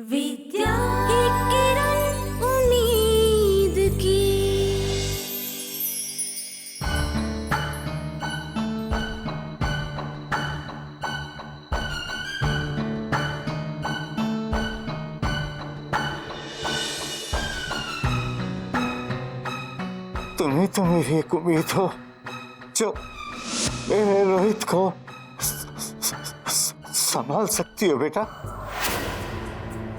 विद्या एक किरण उम्मीद की। तुम्ही तो मेरी एक उम्मीद हो जो मेरे रोहित को संभाल सकती हो बेटा।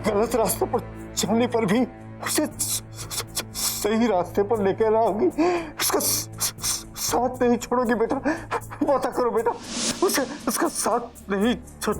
गलत रास्ते पर चलने पर भी उसे सही रास्ते पर लेकर आओगी, उसका साथ नहीं छोड़ोगी बेटा। वादा करो बेटा, उसे उसका साथ नहीं छोड़।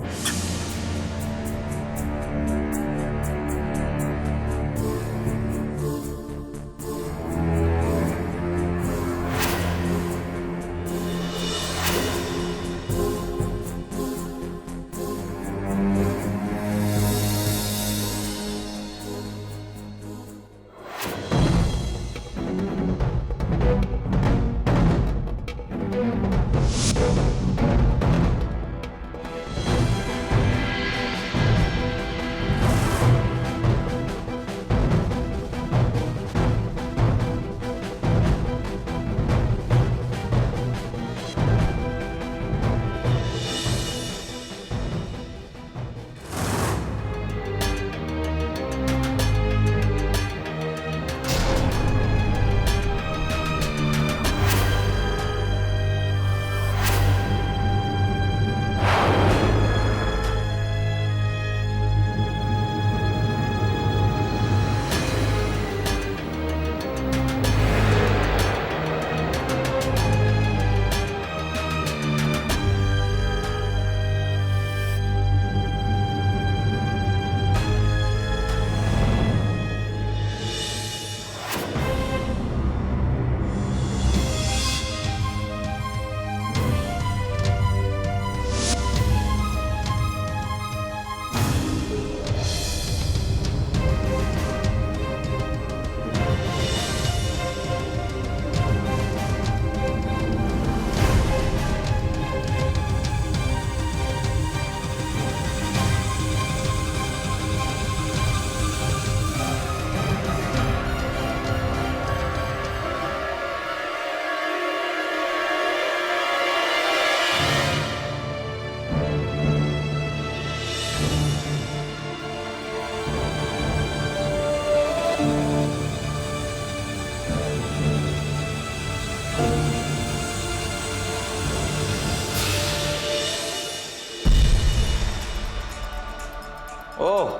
ओह,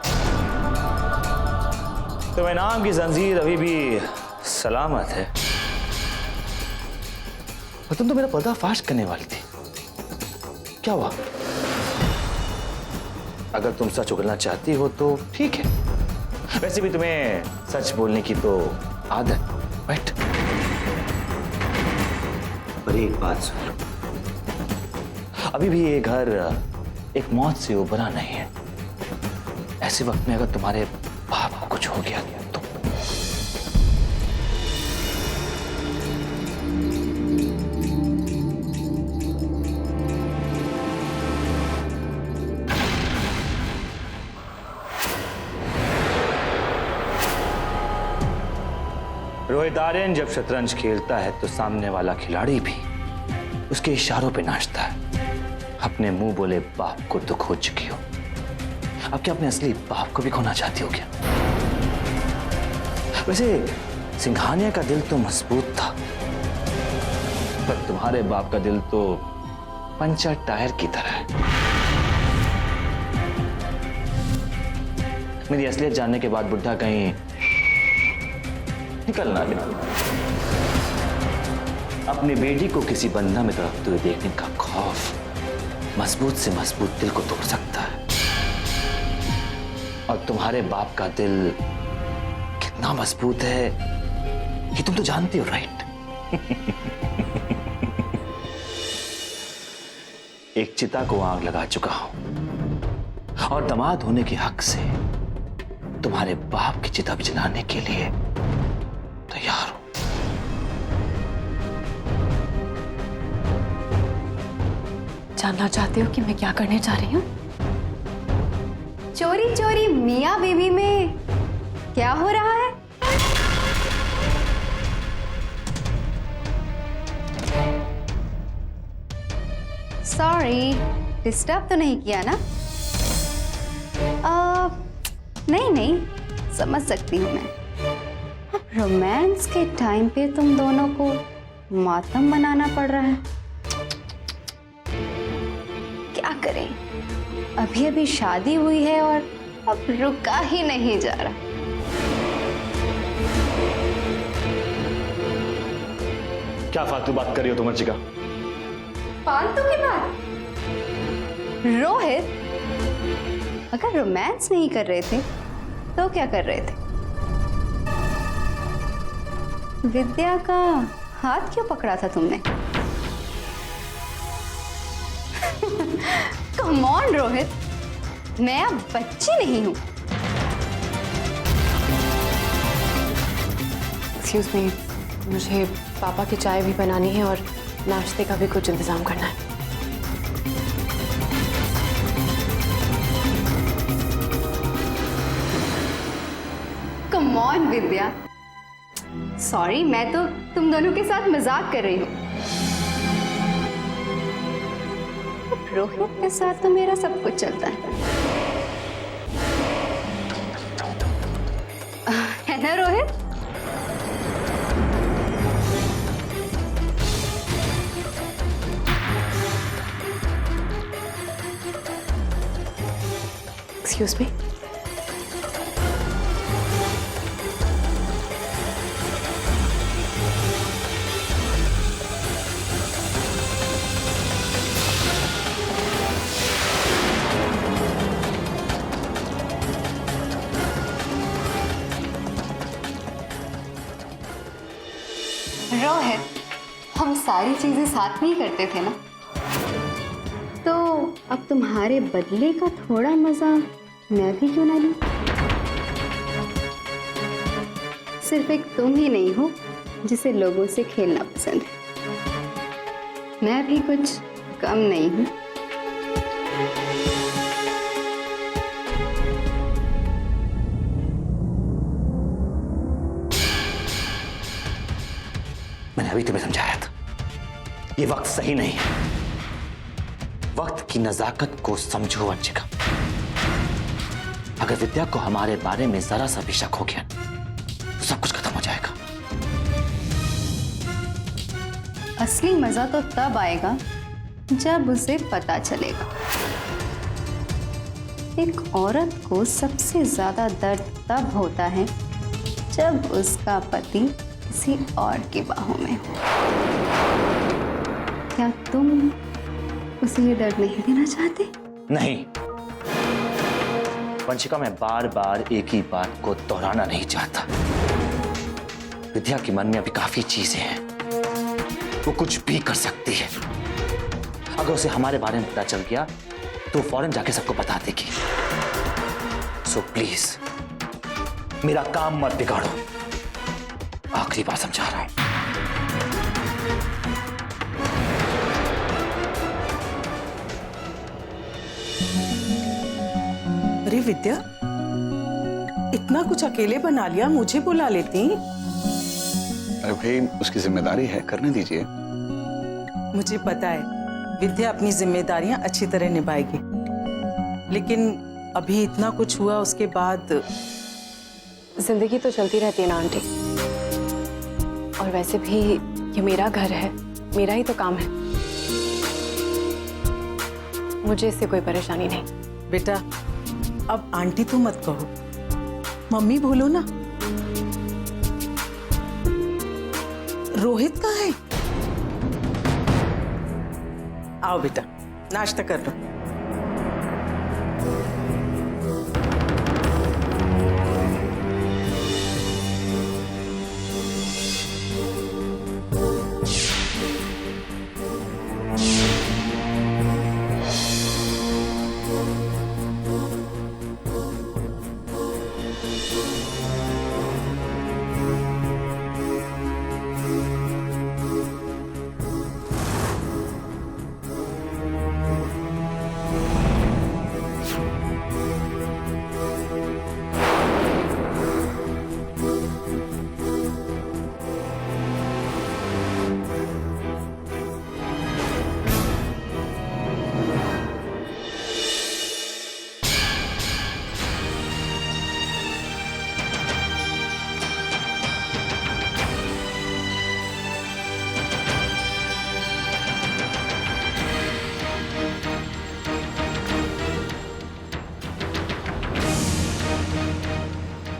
तो इनाम की जंजीर अभी भी सलामत है। और तुम तो मेरा पर्दाफाश करने वाली थी, क्या हुआ? अगर तुम सच उगलना चाहती हो तो ठीक है, वैसे भी तुम्हें सच बोलने की तो आदत। बैठ। पर एक बात सुन लो, अभी भी ये घर एक मौत से उबरा नहीं है। ऐसे वक्त में अगर तुम्हारे बाप को कुछ हो गया तो रोहित आर्यन जब शतरंज खेलता है तो सामने वाला खिलाड़ी भी उसके इशारों पे नाचता है। अपने मुंह बोले बाप को तो खो चुकी हो, अब क्या अपने असली बाप को भी खोना चाहती हो क्या? वैसे सिंघानिया का दिल तो मजबूत था, पर तुम्हारे बाप का दिल तो पंचर टायर की तरह है। मेरी असलियत जानने के बाद बुढ़ा कहीं निकलना भी। अपनी बेटी को किसी बंधन में तड़पते हुए देखने का खौफ मजबूत से मजबूत दिल को तोड़ सकता है। और तुम्हारे बाप का दिल कितना मजबूत है ये तुम तो जानती हो, राइट? एक चिता को आग लगा चुका हूं और दामाद होने के हक से तुम्हारे बाप की चिता भी जलाने के लिए तैयार हूं। जानना चाहते हो कि मैं क्या करने जा रही हूँ? चोरी चोरी मियाँ बीवी में क्या हो रहा है? सॉरी, डिस्टर्ब तो नहीं किया ना? नहीं नहीं, समझ सकती हूँ मैं। रोमांस के टाइम पे तुम दोनों को मातम मनाना पड़ रहा है। क्या करें, अभी अभी शादी हुई है और अब रुका ही नहीं जा रहा। क्या फालतू बात कर रही हो तुम अर्चिका? फालतू की बात? रोहित, अगर रोमांस नहीं कर रहे थे तो क्या कर रहे थे? विद्या का हाथ क्यों पकड़ा था तुमने? कम ऑन रोहित, मैं अब बच्ची नहीं हूं। एक्सक्यूज मी, मुझे पापा की चाय भी बनानी है और नाश्ते का भी कुछ इंतजाम करना है। कम ऑन विद्या, सॉरी, मैं तो तुम दोनों के साथ मजाक कर रही हूँ। रोहित के साथ तो मेरा सब कुछ चलता है ना रोहित? एक्सक्यूज मी, रोहित, हम सारी चीजें साथ में ही करते थे ना, तो अब तुम्हारे बदले का थोड़ा मजा मैं भी क्यों ना लूं? सिर्फ एक तुम ही नहीं हो जिसे लोगों से खेलना पसंद है, मैं भी कुछ कम नहीं हूं। मैंने अभी तुम्हें समझाया था, ये वक्त सही नहीं है। वक्त की नजाकत को समझो अर्चिका। अगर विद्या को हमारे बारे में जरा सा भी शक हो गया तो सब कुछ खत्म हो जाएगा। असली मजा तो तब आएगा जब उसे पता चलेगा। एक औरत को सबसे ज्यादा दर्द तब होता है जब उसका पति किसी और की बाहों में हो। क्या तुम उसे ये दर्द नहीं देना चाहते? नहीं वंशिका, मैं बार बार एक ही बात को दोहराना नहीं चाहता। विद्या के मन में अभी काफी चीजें हैं, वो कुछ भी कर सकती है। अगर उसे हमारे बारे में पता चल गया तो फौरन जाके सबको बता देगी। सो प्लीज मेरा काम मत बिगाड़ो, आखिरी बार समझा रहा हूं। अरे विद्या, इतना कुछ अकेले बना लिया, मुझे बुला लेती। अरे भाई, उसकी जिम्मेदारी है, करने दीजिए। मुझे पता है विद्या अपनी जिम्मेदारियां अच्छी तरह निभाएगी, लेकिन अभी इतना कुछ हुआ, उसके बाद जिंदगी तो चलती रहती है ना आंटी, और वैसे भी ये मेरा घर है, मेरा ही तो काम है, मुझे इससे कोई परेशानी नहीं। बेटा, अब आंटी तो मत कहो, मम्मी बोलो ना। रोहित कहाँ है? आओ बेटा, नाश्ता कर लो।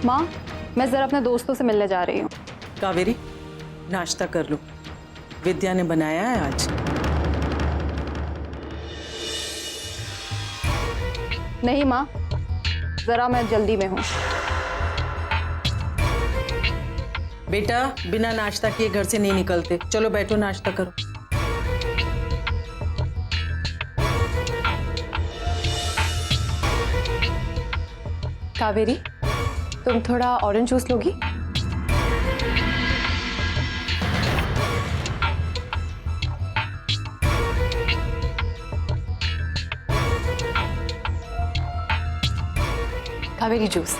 माँ, मैं जरा अपने दोस्तों से मिलने जा रही हूँ। कावेरी, नाश्ता कर लो, विद्या ने बनाया है आज। नहीं माँ, जरा मैं जल्दी में हूँ। बेटा, बिना नाश्ता किए घर से नहीं निकलते। चलो बैठो, नाश्ता करो। कावेरी, तुम थोड़ा ऑरेंज जूस लोगी? कावेरी जूस।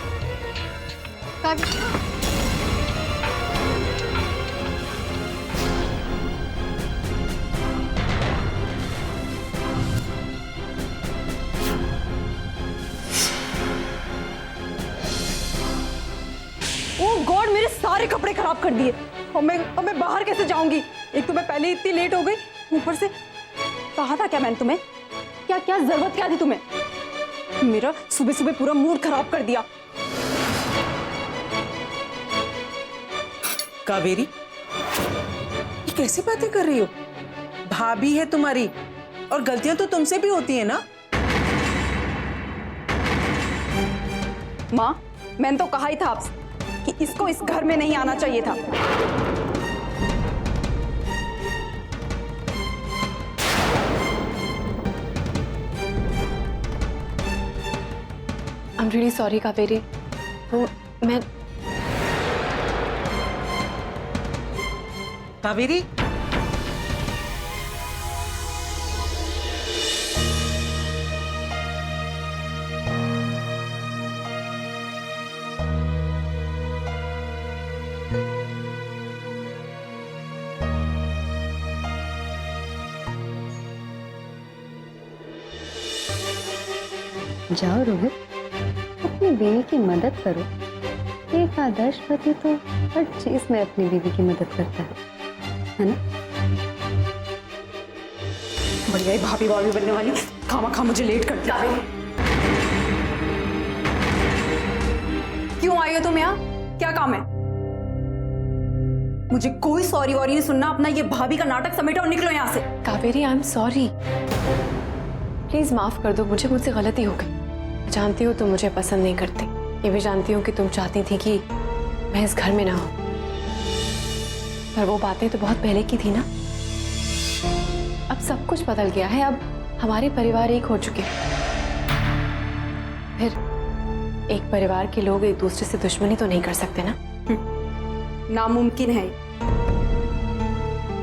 ओह गॉड, मेरे सारे कपड़े खराब कर दिए। अब मैं बाहर कैसे जाऊंगी? एक तो मैं पहले ही इतनी लेट हो गई, ऊपर से कहा था क्या मैंने तुम्हें? क्या क्या जरूरत क्या थी तुम्हें? मेरा सुबह सुबह पूरा मूड खराब कर दिया। कावेरी, ये कैसी बातें कर रही हो? भाभी है तुम्हारी, और गलतियां तो तुमसे भी होती है ना। माँ, मैंने तो कहा ही था आपसे कि इसको इस घर में नहीं आना चाहिए था। I'm really sorry, Kaveri. तो मैं कावेरी, जाओ रोहित, अपनी बीवी की मदद करो। एक आदर्श पति तो हर चीज में अपनी बीवी की मदद करता है ना? बढ़िया ही भाभी भाभी बनने वाली, खामा मुझे लेट कर दिया। क्यों आई हो तुम यहाँ? क्या काम है? मुझे कोई सॉरी वॉरी नहीं सुनना। अपना ये भाभी का नाटक समेटो और निकलो यहाँ से। Kaveri, I am sorry, please माफ कर दो मुझे, मुझसे गलती हो गई। जानती हो तुम मुझे पसंद नहीं करती, ये भी जानती हूँ कि तुम चाहती थी कि मैं इस घर में ना हूं, पर वो बातें तो बहुत पहले की थी ना। अब सब कुछ बदल गया है, अब हमारे परिवार एक हो चुके हैं। फिर एक परिवार के लोग एक दूसरे से दुश्मनी तो नहीं कर सकते ना। नामुमकिन है।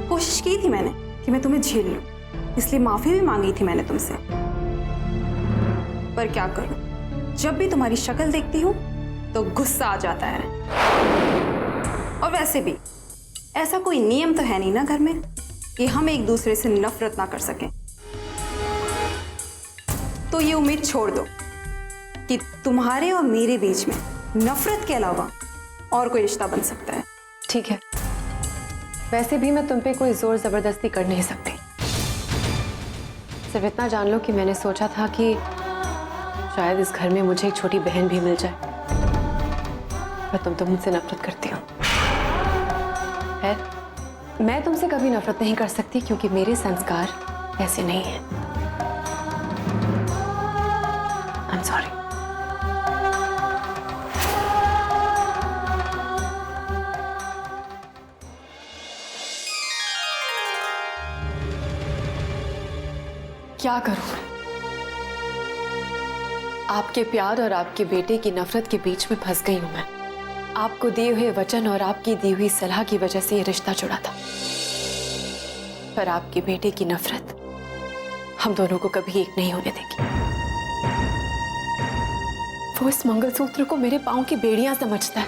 कोशिश की थी मैंने कि मैं तुम्हें झेल लूं, इसलिए माफी भी मांगी थी मैंने तुमसे, पर क्या करूं, जब भी तुम्हारी शक्ल देखती हूं तो गुस्सा आ जाता है। और वैसे भी ऐसा कोई नियम तो है नहीं ना घर में कि हम एक दूसरे से नफरत ना कर सकें। तो ये उम्मीद छोड़ दो कि तुम्हारे और मेरे बीच में नफरत के अलावा और कोई रिश्ता बन सकता है। ठीक है, वैसे भी मैं तुम पे कोई जोर जबरदस्ती कर नहीं सकती। सिर्फ इतना जान लो कि मैंने सोचा था कि शायद इस घर में मुझे एक छोटी बहन भी मिल जाए, पर तुम तो मुझसे नफरत करती हो। है, मैं तुमसे कभी नफरत नहीं कर सकती क्योंकि मेरे संस्कार ऐसे नहीं हैं। I am sorry. क्या करूं मैं? आपके प्यार और आपके बेटे की नफरत के बीच में फंस गई हूं मैं। आपको दिए हुए वचन और आपकी दी हुई सलाह की वजह से ये रिश्ता जुड़ा था, पर आपके बेटे की नफरत हम दोनों को कभी एक नहीं होने देगी। वो इस मंगलसूत्र को मेरे पांव की बेड़ियां समझता है,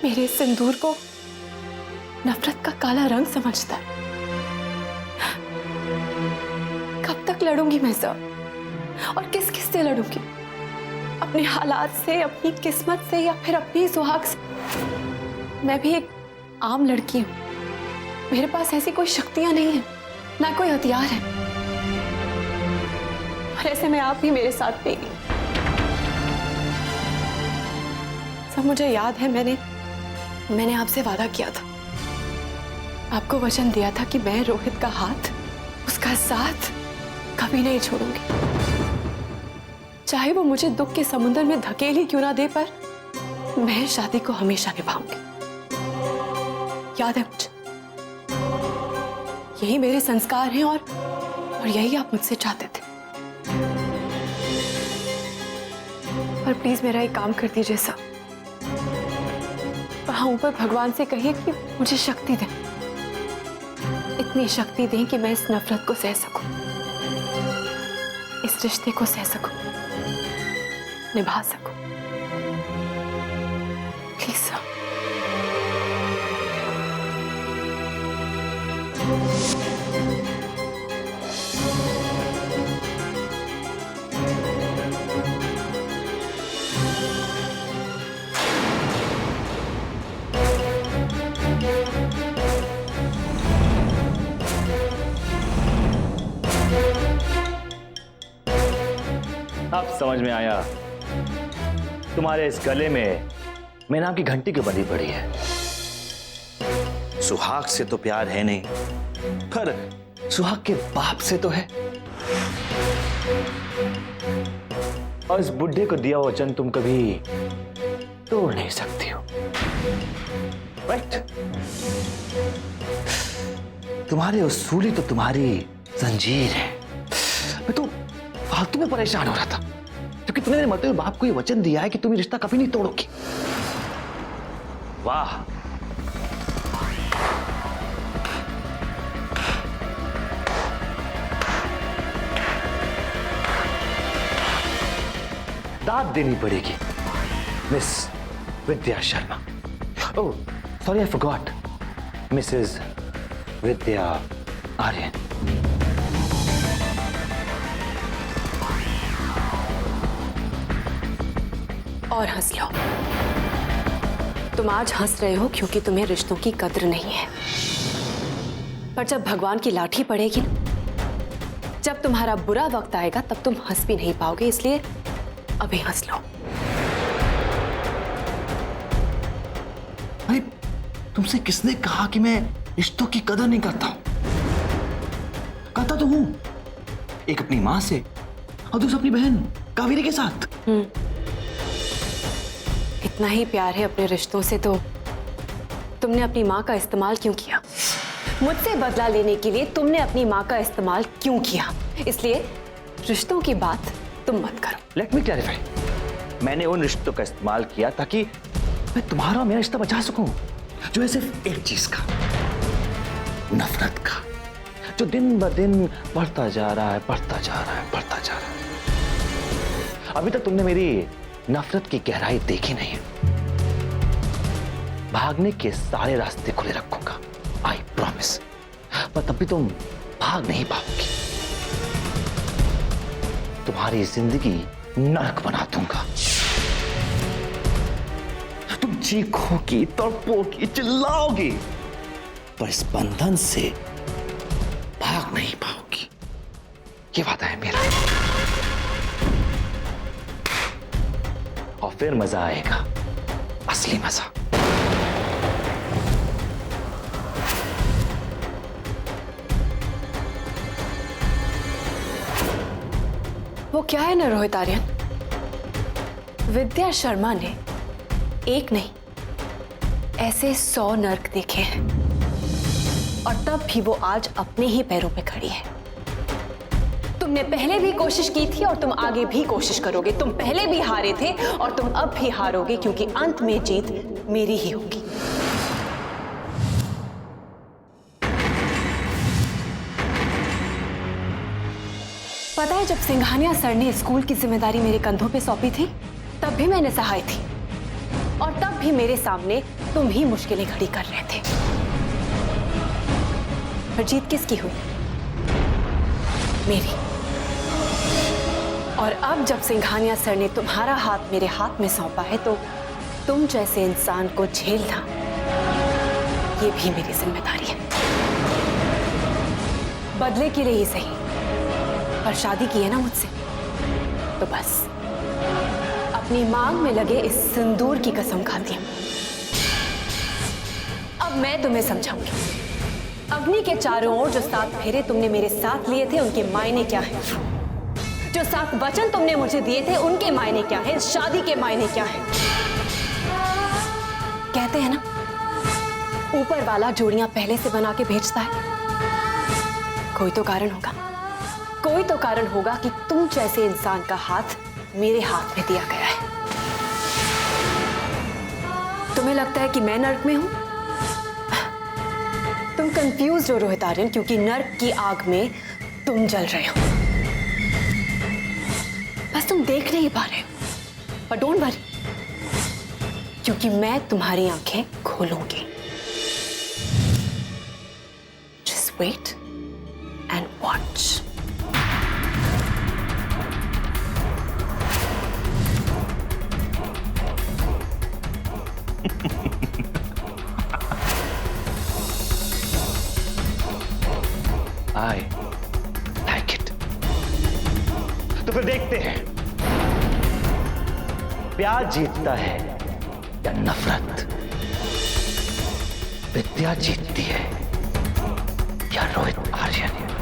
मेरे सिंदूर को नफरत का काला रंग समझता है। कब तक लड़ूंगी मैं सब, और किस किस से लड़ूंगी? अपने हालात से, अपनी किस्मत से, या फिर अपनी सुहाग से? मैं भी एक आम लड़की हूं, मेरे पास ऐसी कोई शक्तियां नहीं है, ना कोई हथियार है, और ऐसे में आप ही मेरे साथ देगी। सब मुझे याद है, मैंने आपसे वादा किया था, आपको वचन दिया था कि मैं रोहित का हाथ, उसका साथ कभी नहीं छोड़ूंगी। चाहे वो मुझे दुख के समुद्र में धकेल ही क्यों ना दे, पर मैं शादी को हमेशा निभाऊंगी। याद है मुझे, यही मेरे संस्कार हैं और यही आप मुझसे चाहते थे। पर प्लीज मेरा एक काम कर दीजिए साहब, वहां ऊपर भगवान से कहिए कि मुझे शक्ति दें, इतनी शक्ति दें कि मैं इस नफरत को सह सकूं, इस रिश्ते को सह सकूं, निभा सकूं। प्लीज साहब। अब समझ में आया, तुम्हारे इस गले में मेरे नाम की घंटी क्यों बंधी पड़ी है। सुहाग से तो प्यार है नहीं, पर सुहाग के बाप से तो है। और इस बुढ़े को दिया वचन तुम कभी तोड़ नहीं सकती हो, राइट? तुम्हारे उसूली तो तुम्हारी जंजीर है। मैं तो फालतू में परेशान हो रहा था, क्योंकि तुमने मेरे मरते हुए बाप को ये वचन दिया है कि तुम ये रिश्ता कभी नहीं तोड़ोगी। वाह, दाद देनी पड़ेगी miss Vidya Sharma. Oh sorry, I forgot, Mrs Vidya Aryan. और हंस लो। तुम आज हंस रहे हो क्योंकि तुम्हें रिश्तों की कद्र नहीं है, पर जब भगवान की लाठी पड़ेगी, जब तुम्हारा बुरा वक्त आएगा, तब तुम हंस भी नहीं पाओगे। इसलिए अभी हंस लो। अरे तुमसे किसने कहा कि मैं रिश्तों की कदर नहीं करता हूं? कहता तो हूं, एक अपनी मां से और दूसरा अपनी बहन कावेरी के साथ। इतना ही प्यार है अपने रिश्तों से तो तुमने अपनी माँ का इस्तेमाल क्यों किया? मुझसे बदला लेने के लिए तुमने अपनी माँ का इस्तेमाल क्यों किया? इसलिए रिश्तों की बात तुम मत करो। लेट मी क्लैरिफाई, मैंने उन रिश्तों का इस्तेमाल किया ताकि मैं तुम्हारा और मेरा रिश्ता बचा सकूं, जो है सिर्फ एक चीज का, नफरत का, जो दिन ब दिन बढ़ता जा रहा है, बढ़ता जा रहा है, बढ़ता जा रहा है। अभी तक तुमने मेरी नफरत की गहराई देखी नहीं है। भागने के सारे रास्ते खुले रखूंगा, आई प्रॉमिस, पर तब भी तुम भाग नहीं पाओगी। तुम्हारी जिंदगी नरक बना दूंगा। तुम चीखोगी, तड़पोगी, चिल्लाओगी, पर इस बंधन से भाग नहीं पाओगी। ये वादा है मेरा। और फिर मजा आएगा, असली मजा। वो क्या है ना रोहित आर्यन, विद्या शर्मा ने एक नहीं ऐसे 100 नर्क देखे हैं, और तब भी वो आज अपने ही पैरों पे खड़ी है। तुमने पहले भी कोशिश की थी और तुम आगे भी कोशिश करोगे। तुम पहले भी हारे थे और तुम अब भी हारोगे, क्योंकि अंत में जीत मेरी ही होगी। पता है, जब सिंघानिया सर ने स्कूल की जिम्मेदारी मेरे कंधों पे सौंपी थी, तब भी मैंने सहाय थी, और तब भी मेरे सामने तुम ही मुश्किलें खड़ी कर रहे थे। पर जीत किसकी हुई? मेरी। और अब जब सिंघानिया सर ने तुम्हारा हाथ मेरे हाथ में सौंपा है, तो तुम जैसे इंसान को झेलना ये भी मेरी जिम्मेदारी है। बदले के लिए ही सही, पर शादी की है ना मुझसे, तो बस अब अपनी मांग में लगे इस सिंदूर की कसम खाती हूँ। अब मैं तुम्हें समझाऊंगी अग्नि के चारों ओर जो 7 फेरे तुमने मेरे साथ लिए थे उनके मायने क्या है, जो 7 वचन तुमने मुझे दिए थे उनके मायने क्या है, शादी के मायने क्या है। कहते हैं ना ऊपर वाला जोड़ियां पहले से बना के भेजता है। कोई तो कारण होगा, कोई तो कारण होगा कि तुम जैसे इंसान का हाथ मेरे हाथ में दिया गया है। तुम्हें लगता है कि मैं नर्क में हूं? तुम कंफ्यूज हो रोहित आर्यन, क्योंकि नर्क की आग में तुम जल रहे हो, बस तुम देख नहीं पा रहे हो। पर डोंट वरी, क्योंकि मैं तुम्हारी आंखें खोलूंगी। Just wait and watch. I like it. तो फिर देखते हैं प्यार जीतता है या नफरत, विद्या जीतती है या रोहित आर्यन।